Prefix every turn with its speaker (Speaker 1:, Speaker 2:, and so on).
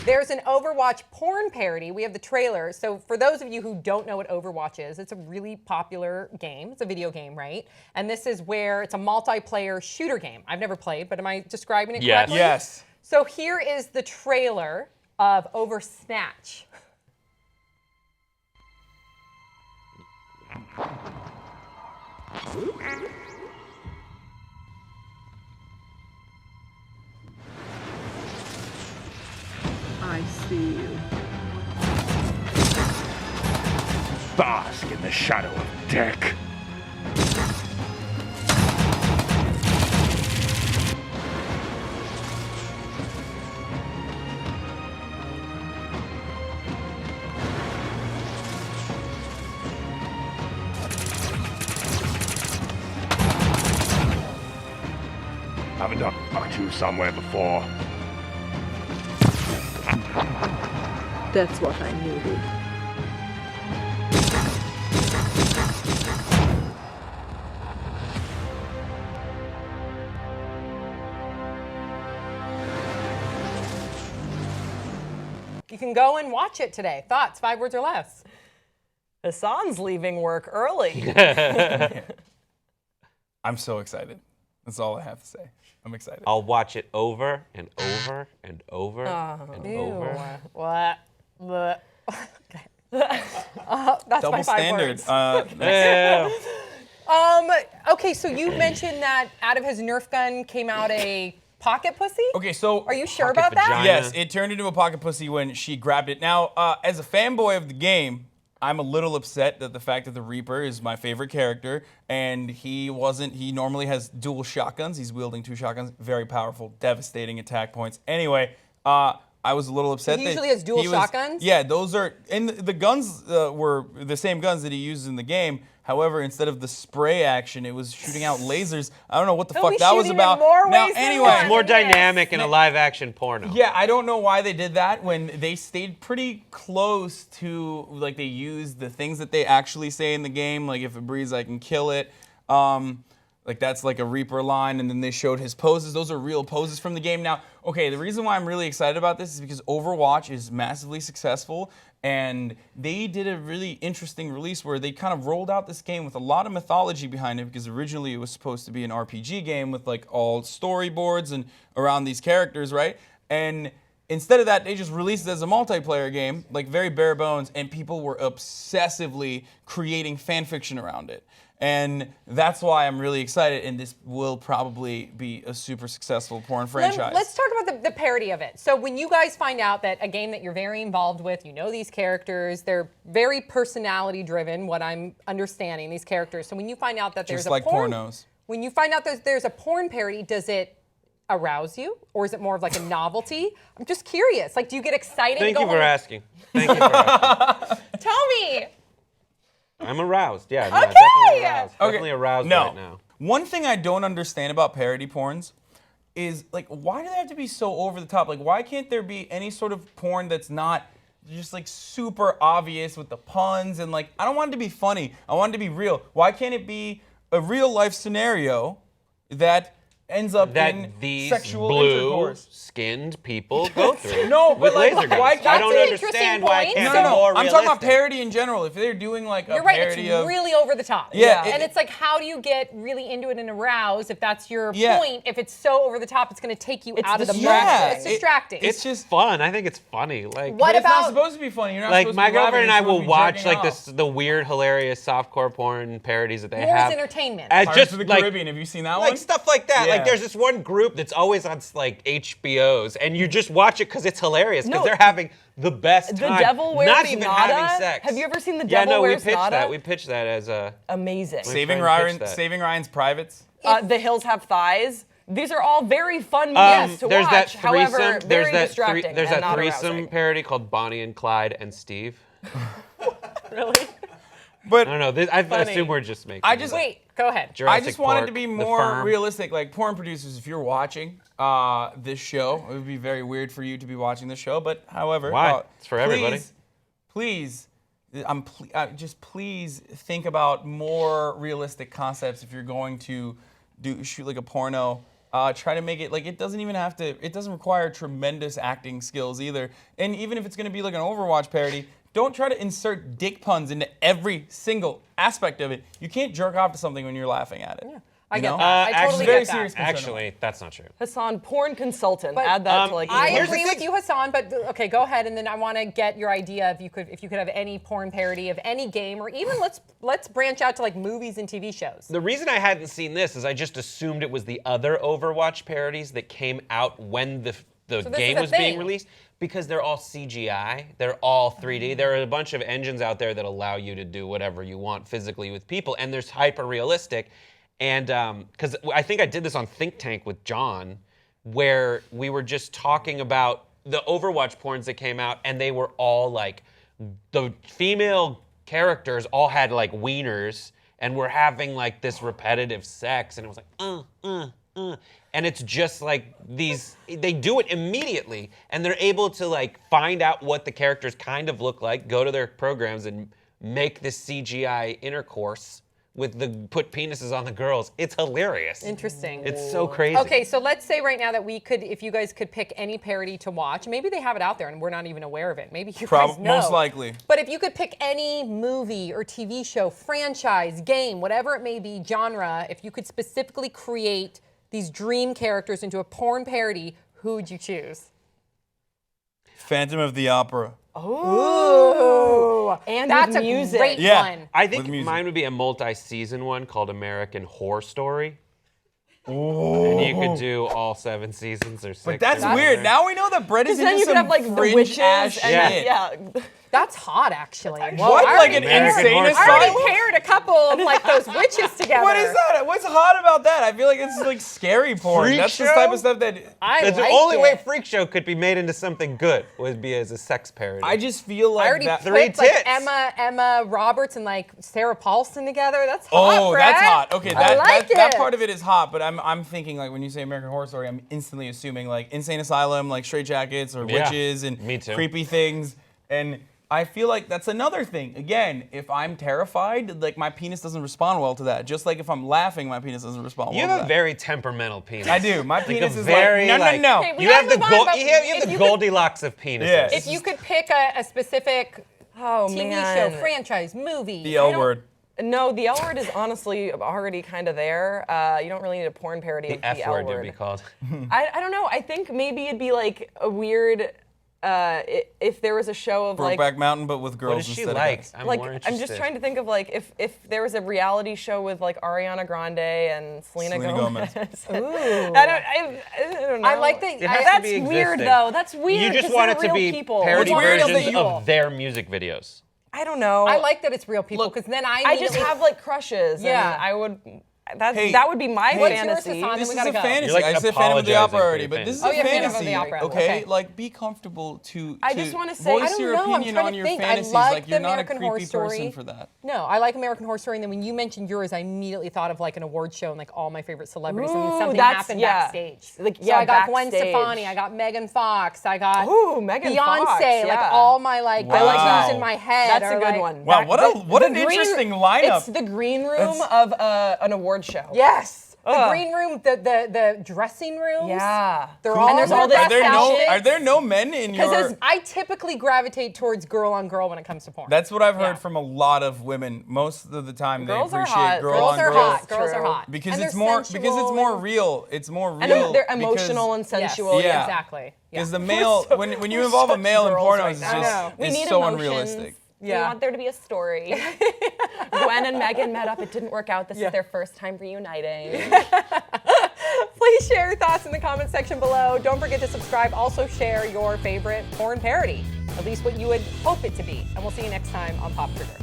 Speaker 1: There's an Overwatch porn parody. We have the trailer. So for those of you who don't know what Overwatch is, it's a really popular game. It's a video game, right? And this is where it's a multiplayer shooter game. I've never played, but am I describing it correctly?
Speaker 2: Yes.
Speaker 1: So here is the trailer of Oversnatch.
Speaker 3: I see you.
Speaker 4: Bask in the shadow of death. Haven't done Part 2 somewhere before.
Speaker 3: That's what I needed.
Speaker 1: You can go and watch it today. Thoughts, 5 words or less. Hasan's leaving work early.
Speaker 2: I'm so excited. That's all I have to say. I'm excited.
Speaker 5: I'll watch it over and over and over and over.
Speaker 1: What? Okay. That's
Speaker 2: Double
Speaker 1: my 5
Speaker 2: standard.
Speaker 1: words.
Speaker 5: Yeah.
Speaker 1: Okay, so you mentioned that out of his Nerf gun came out a pocket pussy?
Speaker 2: Okay, so
Speaker 1: Are you sure
Speaker 5: Pocket
Speaker 1: about that?
Speaker 5: vagina.
Speaker 2: yes, it turned into a pocket pussy when she grabbed it. Now, as a fanboy of the game, I'm a little upset that the fact that the Reaper is my favorite character, and he normally has dual shotguns. He's wielding 2 shotguns, very powerful, devastating attack points. Anyway, I was a little upset.
Speaker 1: He
Speaker 2: that
Speaker 1: usually has dual shotguns?
Speaker 2: Yeah, those are, and the guns were the same guns that he used in the game. However, instead of the spray action, it was shooting out lasers. I don't know what the
Speaker 1: He'll
Speaker 2: fuck
Speaker 1: be
Speaker 2: that was
Speaker 1: shooting in
Speaker 2: about.
Speaker 1: more
Speaker 2: Now,
Speaker 1: ways than
Speaker 2: anyway,
Speaker 1: one.
Speaker 5: It's more
Speaker 1: Yes.
Speaker 5: dynamic in a live-action porno.
Speaker 2: yeah, I don't know why they did that when they stayed pretty close to, like, they used the things that they actually say in the game, like if it breathes, I can kill it. Like that's like a Reaper line, and then they showed his poses. Those are real poses from the game. Now, okay, the reason why I'm really excited about this is because Overwatch is massively successful, and they did a really interesting release where they kind of rolled out this game with a lot of mythology behind it, because originally it was supposed to be an RPG game with like all storyboards and around these characters, right? And instead of that, they just released it as a multiplayer game, like very bare bones, and people were obsessively creating fan fiction around it. And that's why I'm really excited, and this will probably be a super successful porn franchise.
Speaker 1: Let's talk about the parody of it. So when you guys find out that a game that you're very involved with, you know these characters, they're very personality driven, what I'm understanding, these characters. So when you find out that there's
Speaker 2: Just
Speaker 1: a
Speaker 2: like
Speaker 1: porn,
Speaker 2: pornos.
Speaker 1: When you find out that there's a porn parody, does it arouse you, or is it more of like a novelty? I'm just curious. Like, do you get excited?
Speaker 5: Thank
Speaker 1: to
Speaker 5: you
Speaker 1: go
Speaker 5: for
Speaker 1: home?
Speaker 5: asking. Thank you for asking.
Speaker 1: Tell me.
Speaker 5: I'm aroused. Yeah, no,
Speaker 1: Okay.
Speaker 5: definitely aroused.
Speaker 2: Okay.
Speaker 5: Definitely aroused
Speaker 2: No.
Speaker 5: right now.
Speaker 2: One thing I don't understand about parody porns is, like, why do they have to be so over the top? Like, why can't there be any sort of porn that's not just like super obvious with the puns and like, I don't want it to be funny. I want it to be real. Why can't it be a real life scenario that ends up
Speaker 5: That
Speaker 2: in
Speaker 5: these
Speaker 2: sexual intercourse?
Speaker 5: blue-skinned people go through.
Speaker 2: No, but
Speaker 5: with
Speaker 2: like,
Speaker 5: laser guns.
Speaker 2: why
Speaker 5: I
Speaker 2: can't
Speaker 5: don't
Speaker 1: they-
Speaker 5: understand why it
Speaker 1: Interesting
Speaker 5: can't
Speaker 1: point.
Speaker 5: be
Speaker 2: No,
Speaker 5: more
Speaker 2: I'm
Speaker 5: realistic.
Speaker 2: talking about parody in general. If they're doing like a
Speaker 1: You're right, it's
Speaker 2: parody of
Speaker 1: really over the top.
Speaker 2: Yeah,
Speaker 1: and
Speaker 2: it-
Speaker 1: it's like, how do you get really into it and aroused if that's your
Speaker 2: Yeah.
Speaker 1: point? If it's so over the top, it's going to take you
Speaker 3: It's
Speaker 1: out of the
Speaker 3: distracting.
Speaker 1: moment.
Speaker 2: Yeah,
Speaker 1: It's distracting.
Speaker 5: It's just fun. I think it's funny. Like,
Speaker 1: What
Speaker 2: But it's not
Speaker 1: about-
Speaker 2: supposed to be funny. You're not
Speaker 5: like
Speaker 2: supposed
Speaker 5: my
Speaker 2: to be laughing,
Speaker 5: girlfriend and I
Speaker 2: you're supposed
Speaker 5: will
Speaker 2: to be
Speaker 5: watch
Speaker 2: jerking
Speaker 5: like
Speaker 2: off.
Speaker 5: the weird, hilarious softcore porn parodies that they
Speaker 1: More
Speaker 5: have.
Speaker 1: as entertainment.
Speaker 5: As
Speaker 2: Pirates
Speaker 5: just
Speaker 2: of the
Speaker 5: like,
Speaker 2: Caribbean. Have you seen that one?
Speaker 5: like stuff like that.
Speaker 2: Yeah.
Speaker 5: Like there's this one group that's always on like HBOs, and you just watch it because it's hilarious because
Speaker 3: No.
Speaker 5: they're having the best
Speaker 3: The
Speaker 5: time.
Speaker 3: Devil Wears
Speaker 5: not even
Speaker 3: Nada?
Speaker 5: having sex.
Speaker 3: Have you ever seen The
Speaker 5: Yeah,
Speaker 3: Devil
Speaker 5: no,
Speaker 3: Wears
Speaker 5: we pitched
Speaker 3: Nada?
Speaker 5: that. We pitched that as a
Speaker 3: Amazing.
Speaker 2: Saving
Speaker 5: friend pitched that.
Speaker 2: Ryan's Privates.
Speaker 3: The Hills Have Thighs. These are all very fun movies to
Speaker 5: there's
Speaker 3: watch.
Speaker 5: that
Speaker 3: However,
Speaker 5: threesome.
Speaker 3: very
Speaker 5: There's that
Speaker 3: distracting.
Speaker 5: there's
Speaker 3: and
Speaker 5: that
Speaker 3: not
Speaker 5: threesome
Speaker 3: arousing.
Speaker 5: parody called Bonnie and Clyde and Steve.
Speaker 1: Really?
Speaker 2: But
Speaker 5: I don't know. I
Speaker 1: Funny.
Speaker 5: assume we're just making.
Speaker 2: I just-
Speaker 5: it up.
Speaker 1: Wait, go ahead.
Speaker 2: I
Speaker 5: Jurassic
Speaker 2: just wanted
Speaker 5: Park,
Speaker 2: to be
Speaker 5: The
Speaker 2: more
Speaker 5: Firm.
Speaker 2: realistic. Like, porn producers, if you're watching this show, it would be very weird for you to be watching this show. But however,
Speaker 5: Why? It's for everybody.
Speaker 2: Please, just please think about more realistic concepts if you're going to shoot like a porno Try to make it like it doesn't even have to. It doesn't require tremendous acting skills either. And even if it's going to be like an Overwatch parody, don't try to insert dick puns into every single aspect of it. You can't jerk off to something when you're laughing at it.
Speaker 1: Yeah. I
Speaker 2: You
Speaker 1: get
Speaker 2: know?
Speaker 1: that. I totally
Speaker 2: very
Speaker 1: get that.
Speaker 2: serious concern.
Speaker 5: Actually, that's not true.
Speaker 3: Hasan, porn consultant.
Speaker 1: But,
Speaker 3: Add that to like.
Speaker 1: I
Speaker 5: Here's the
Speaker 1: agree with
Speaker 5: thing.
Speaker 1: you, Hasan, but okay, go ahead, and then I want to get your idea if you could have any porn parody of any game, or even let's branch out to like movies and TV shows.
Speaker 5: The reason I hadn't seen this is I just assumed it was the other Overwatch parodies that came out when the
Speaker 1: this
Speaker 5: game
Speaker 1: is a
Speaker 5: was being
Speaker 1: thing.
Speaker 5: released, because they're all CGI, they're all 3D. There are a bunch of engines out there that allow you to do whatever you want physically with people, and there's hyper realistic. And because I think I did this on Think Tank with John, where we were just talking about the Overwatch porns that came out, and they were all like, the female characters all had like wieners and were having like this repetitive sex, and it was like, and it's just like they do it immediately, and they're able to like find out what the characters kind of look like, go to their programs and make this CGI intercourse with put penises on the girls. It's hilarious.
Speaker 1: Interesting.
Speaker 5: It's so crazy.
Speaker 1: Okay, so let's say right now that if you guys could pick any parody to watch, maybe they have it out there and we're not even aware of it. Maybe you guys know.
Speaker 2: Most likely.
Speaker 1: But if you could pick any movie or TV show, franchise, game, whatever it may be, genre, if you could specifically create these dream characters into a porn parody, who would you choose?
Speaker 2: Phantom of the Opera.
Speaker 1: Ooh,
Speaker 3: And
Speaker 1: that's
Speaker 3: with
Speaker 1: a
Speaker 3: music.
Speaker 1: great
Speaker 2: Yeah.
Speaker 1: one.
Speaker 5: I think
Speaker 2: With music.
Speaker 5: mine would be a multi-season one called American Horror Story. And you could do all 7 seasons or 6.
Speaker 2: But that's
Speaker 5: or
Speaker 2: weird.
Speaker 5: whatever.
Speaker 2: Now we know that Brett is
Speaker 3: Then
Speaker 2: into
Speaker 3: you could
Speaker 2: some
Speaker 3: have like the
Speaker 2: fringe
Speaker 3: witches
Speaker 2: ass
Speaker 3: and
Speaker 2: shit.
Speaker 3: yeah.
Speaker 1: That's hot, actually.
Speaker 2: What?
Speaker 1: I
Speaker 2: Like
Speaker 1: already
Speaker 2: an
Speaker 1: paired-
Speaker 2: insane
Speaker 5: horse
Speaker 1: I already
Speaker 2: asylum?
Speaker 1: paired a couple of like those witches together.
Speaker 2: What is that? What's hot about that? I feel like it's like scary porn.
Speaker 5: Freak
Speaker 2: That's the
Speaker 5: show?
Speaker 2: type of stuff that
Speaker 1: I
Speaker 5: That's
Speaker 1: like
Speaker 5: the only
Speaker 1: it.
Speaker 5: way Freak Show could be made into something good would be as a sex parody.
Speaker 2: I just feel like
Speaker 1: I already
Speaker 2: that.
Speaker 1: put
Speaker 5: Three
Speaker 1: like
Speaker 5: tits.
Speaker 1: Emma Roberts and like Sarah Paulson together. That's hot.
Speaker 2: Oh,
Speaker 1: Brett.
Speaker 2: that's hot. Okay,
Speaker 1: I like
Speaker 2: that
Speaker 1: it.
Speaker 2: part of it is hot, but I'm thinking like when you say American Horror Story, I'm instantly assuming like insane asylum, like straitjackets or
Speaker 5: Yeah,
Speaker 2: witches and
Speaker 5: me too.
Speaker 2: creepy things. And I feel like that's another thing. Again, if I'm terrified, like my penis doesn't respond well to that. Just like if I'm laughing, my penis doesn't respond
Speaker 5: you
Speaker 2: well to
Speaker 5: have a
Speaker 2: that.
Speaker 5: very temperamental penis.
Speaker 2: I do. My
Speaker 5: Like
Speaker 2: penis
Speaker 5: a
Speaker 2: is
Speaker 5: very,
Speaker 2: like no.
Speaker 1: Okay, we
Speaker 5: You
Speaker 1: gotta
Speaker 5: have the
Speaker 1: move on, but
Speaker 5: you have
Speaker 1: if
Speaker 5: the
Speaker 1: you could-
Speaker 5: Goldilocks of penises.
Speaker 2: Yes.
Speaker 1: If you could pick a specific
Speaker 3: Oh
Speaker 1: TV
Speaker 3: man.
Speaker 1: show, franchise, movie.
Speaker 2: The
Speaker 1: I
Speaker 2: L
Speaker 1: don't-
Speaker 2: word.
Speaker 3: No, the L word is honestly already kind of there. You don't really need a porn parody of
Speaker 5: the F
Speaker 3: the L
Speaker 5: word
Speaker 3: word.
Speaker 5: would be called.
Speaker 3: I don't know. I think maybe it'd be like a weird. If there was a show of like.
Speaker 2: Brokeback Mountain, but with girls
Speaker 5: What is she
Speaker 2: instead
Speaker 5: like?
Speaker 2: of guys.
Speaker 5: I'm
Speaker 3: Like
Speaker 5: more
Speaker 3: I'm
Speaker 5: interested.
Speaker 3: just trying to think of like if there was a reality show with like Ariana Grande and Selena Gomez. I don't know.
Speaker 1: I like that.
Speaker 5: It has to
Speaker 3: That's
Speaker 5: be
Speaker 3: weird
Speaker 5: existing.
Speaker 3: though. That's weird.
Speaker 5: You just
Speaker 3: 'cause
Speaker 5: want
Speaker 3: they're
Speaker 5: it to
Speaker 3: real
Speaker 5: be
Speaker 3: people.
Speaker 5: parody
Speaker 2: What's weird is
Speaker 5: versions
Speaker 2: that you-
Speaker 5: of their music videos.
Speaker 3: I don't know.
Speaker 1: I like that it's real people
Speaker 3: Look,
Speaker 1: because then I
Speaker 3: I just
Speaker 1: immediately-
Speaker 3: have like crushes.
Speaker 1: Yeah.
Speaker 3: And I would.
Speaker 2: Hey,
Speaker 3: that would be my
Speaker 2: hey,
Speaker 1: What's yours,
Speaker 3: fantasy.
Speaker 1: Hassan?
Speaker 2: This
Speaker 1: we
Speaker 2: is
Speaker 1: gotta
Speaker 2: a
Speaker 1: go.
Speaker 2: fantasy.
Speaker 5: You're, like,
Speaker 2: I said Phantom of the Opera
Speaker 5: apologizing
Speaker 2: already,
Speaker 5: for
Speaker 2: but
Speaker 5: your
Speaker 2: this is
Speaker 1: fans.
Speaker 2: a
Speaker 1: Oh, yeah, Phantom of
Speaker 2: fantasy.
Speaker 1: the Opera.
Speaker 2: Okay?
Speaker 1: Okay.
Speaker 2: Like be comfortable to.
Speaker 3: I just wanna say-
Speaker 2: voice
Speaker 3: I don't
Speaker 2: your
Speaker 1: know, I'm
Speaker 2: opinion
Speaker 1: trying
Speaker 2: on
Speaker 1: to
Speaker 2: your
Speaker 1: think. I
Speaker 2: fantasies.
Speaker 1: like
Speaker 2: Like
Speaker 1: the
Speaker 2: you're not a
Speaker 1: American Horror
Speaker 2: creepy person
Speaker 1: Story.
Speaker 2: for that.
Speaker 1: No, I like American Horror Story, and then when you mentioned yours, I immediately thought of like an award show and like all my favorite celebrities, and then
Speaker 3: Ooh,
Speaker 1: something
Speaker 3: that's-
Speaker 1: happened
Speaker 3: yeah.
Speaker 1: backstage.
Speaker 3: Like,
Speaker 1: so
Speaker 3: yeah,
Speaker 1: I got Gwen
Speaker 3: backstage.
Speaker 1: Stefani, I got Megan Fox, I got
Speaker 3: Ooh, Megan
Speaker 1: Beyonce,
Speaker 3: Fox,
Speaker 1: like
Speaker 3: yeah.
Speaker 1: all my like
Speaker 2: Wow.
Speaker 1: go-tos in my head.
Speaker 3: That's a
Speaker 1: are,
Speaker 3: good
Speaker 1: like-
Speaker 3: one.
Speaker 2: Wow, what an
Speaker 3: green-
Speaker 2: interesting lineup.
Speaker 3: It's the green room
Speaker 2: That's-
Speaker 3: of an award show.
Speaker 1: Yes, the
Speaker 3: Ugh.
Speaker 1: green room, the dressing rooms.
Speaker 3: Yeah.
Speaker 1: They're all
Speaker 3: and there's
Speaker 1: their
Speaker 3: all this
Speaker 1: best outfits.
Speaker 2: Are there no men in your?
Speaker 1: Because I typically gravitate towards girl on girl when it comes to porn.
Speaker 2: That's what I've heard
Speaker 1: Yeah.
Speaker 2: from a lot of women. Most of the time,
Speaker 3: Girls
Speaker 2: they
Speaker 3: are
Speaker 2: appreciate
Speaker 3: hot.
Speaker 2: girl
Speaker 1: girls
Speaker 2: on
Speaker 1: are
Speaker 2: girl
Speaker 1: hot. Girls are
Speaker 3: True.
Speaker 1: hot.
Speaker 2: because
Speaker 1: And
Speaker 2: it's
Speaker 1: they're
Speaker 2: more
Speaker 1: sensual.
Speaker 2: real. It's more real.
Speaker 3: And they're
Speaker 2: because-
Speaker 3: emotional and
Speaker 1: Yes.
Speaker 3: sensual.
Speaker 2: Yeah.
Speaker 1: Exactly. Yeah.
Speaker 2: Because the male, when you involve a male in
Speaker 3: girls
Speaker 2: pornos,
Speaker 3: right
Speaker 2: it's
Speaker 3: now.
Speaker 1: I know.
Speaker 3: We
Speaker 2: it's
Speaker 3: need
Speaker 2: so
Speaker 3: emotions.
Speaker 2: unrealistic.
Speaker 3: We
Speaker 1: Yeah.
Speaker 3: want there to be a story. Gwen and Megan met up. It didn't work out. This
Speaker 1: Yeah.
Speaker 3: is their first time reuniting.
Speaker 1: Please share your thoughts in the comment section below. Don't forget to subscribe. Also share your favorite porn parody, at least what you would hope it to be. And we'll see you next time on Pop Trigger.